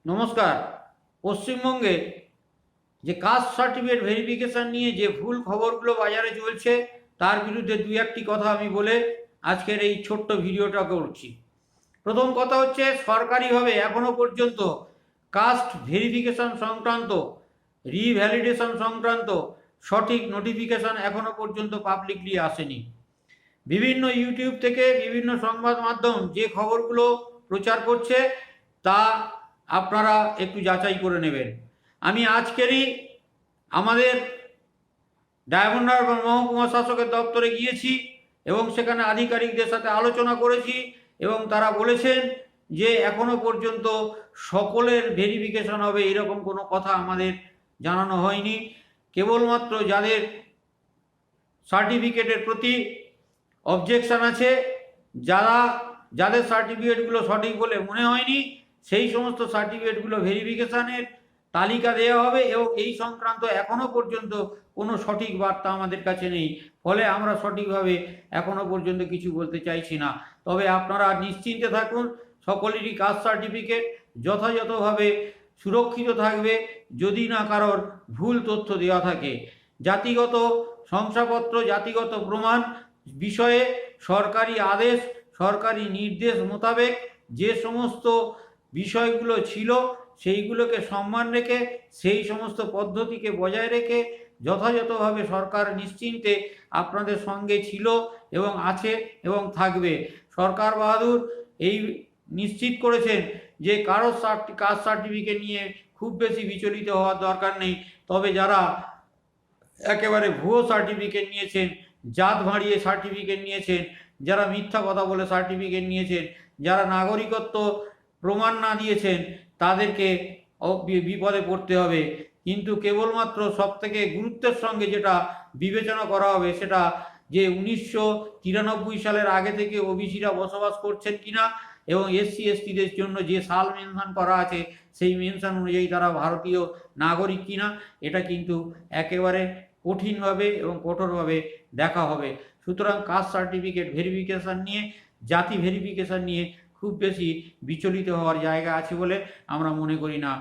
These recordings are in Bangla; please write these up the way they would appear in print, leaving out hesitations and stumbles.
নমস্কার। পশ্চিমবঙ্গে যে কাস্ট সার্টিফিকেট ভেরিফিকেশন নিয়ে যে ভুল খবরগুলো বাজারে চলছে তার বিরুদ্ধে দুই একটি কথা আমি বলে আজকের এই ছোট্ট ভিডিওটা করছি। প্রথম কথা হচ্ছে, সরকারিভাবে এখনো পর্যন্ত কাস্ট ভেরিফিকেশন সংক্রান্ত রিভ্যালিডেশন সংক্রান্ত সঠিক নোটিফিকেশন এখনো পর্যন্ত পাবলিকলি আসেনি। বিভিন্ন ইউটিউব থেকে বিভিন্ন সংবাদ মাধ্যম যে খবরগুলো প্রচার করছে তা আপনারা একটু যাচাই করে নেবেন। আমি আজকেরই আমাদের ডায়মন্ড হারবার মহকুমা শাসকের দপ্তরে গিয়েছি এবং সেখানে আধিকারিকদের সাথে আলোচনা করেছি এবং তারা বলেছেন যে এখনো পর্যন্ত সকলের ভেরিফিকেশন হবে এরকম কোনো কথা আমাদের জানানো হয়নি। কেবলমাত্র যাদের সার্টিফিকেটের প্রতি অবজেকশন আছে, যাদের সার্টিফিকেটগুলো সঠিক বলে মনে হয়নি, সেই সমস্ত সার্টিফিকেটগুলো ভেরিফিকেশানের তালিকা দেওয়া হবে এবং এই সংক্রান্ত এখনও পর্যন্ত কোনো সঠিক বার্তা আমাদের কাছে নেই। ফলে আমরা সঠিকভাবে এখনও পর্যন্ত কিছু বলতে চাইছি না। তবে আপনারা নিশ্চিন্তে থাকুন, সকলেরই কাস্ট সার্টিফিকেট যথাযথভাবে সুরক্ষিত থাকবে যদি না কারোর ভুল তথ্য দেওয়া থাকে। জাতিগত শংসাপত্র, জাতিগত প্রমাণ বিষয়ে সরকারি আদেশ, সরকারি নির্দেশ মোতাবেক যে সমস্ত বিষয়গুলো ছিল সেইগুলোকে সম্মান রেখে, সেই সমস্ত পদ্ধতিকে বজায় রেখে যথাযথভাবে সরকার নিশ্চিন্তে আপনাদের সঙ্গে ছিল এবং আছে এবং থাকবে। সরকার বাহাদুর এই নিশ্চিত করেছেন যে কারো কাস্ট সার্টিফিকেট নিয়ে খুব বেশি বিচলিত হওয়ার দরকার নেই। তবে যারা একেবারে ভুয়ো সার্টিফিকেট নিয়েছেন, জাত ভাঁড়িয়ে সার্টিফিকেট নিয়েছেন, যারা মিথ্যা কথা বলে সার্টিফিকেট নিয়েছেন, যারা নাগরিকত্ব প্রমাণ না দিয়েছেন, তাদেরকে বিপদে পড়তে হবে। কিন্তু কেবলমাত্র সবথেকে গুরুত্বের সঙ্গে যেটা বিবেচনা করা হবে সেটা যে 1993 সালের আগে থেকে ওবিসিরা বসবাস করছেন কিনা এবং এসসি এসটিদের জন্য যে সাল মেনশন করা আছে সেই মেনশন অনুযায়ী তারা ভারতীয় নাগরিক কিনা, এটা কিন্তু একেবারে কঠিনভাবে এবং কঠোরভাবে দেখা হবে। সুতরাং কাস্ট সার্টিফিকেট ভেরিফিকেশান নিয়ে, জাতি ভেরিফিকেশান নিয়ে খুব বেশি বিচলিত হওয়ার জায়গা আছে বলে আমরা মনে করি না।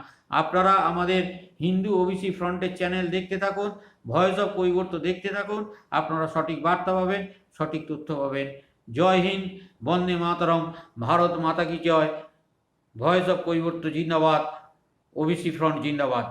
আপনারা আমাদের হিন্দু ওবিসি ফ্রন্টের চ্যানেল দেখতে থাকুন, ভয়েস অফ কৈবর্ত দেখতে থাকুন, আপনারা সঠিক বার্তা পাবেন, সঠিক তথ্য পাবেন। জয় হিন্দ, বন্দে মাতরম, ভারত মাতা কি জয়, ভয়েস অফ কৈবর্ত জিন্দাবাদ, ওবিসি ফ্রন্ট জিন্দাবাদ।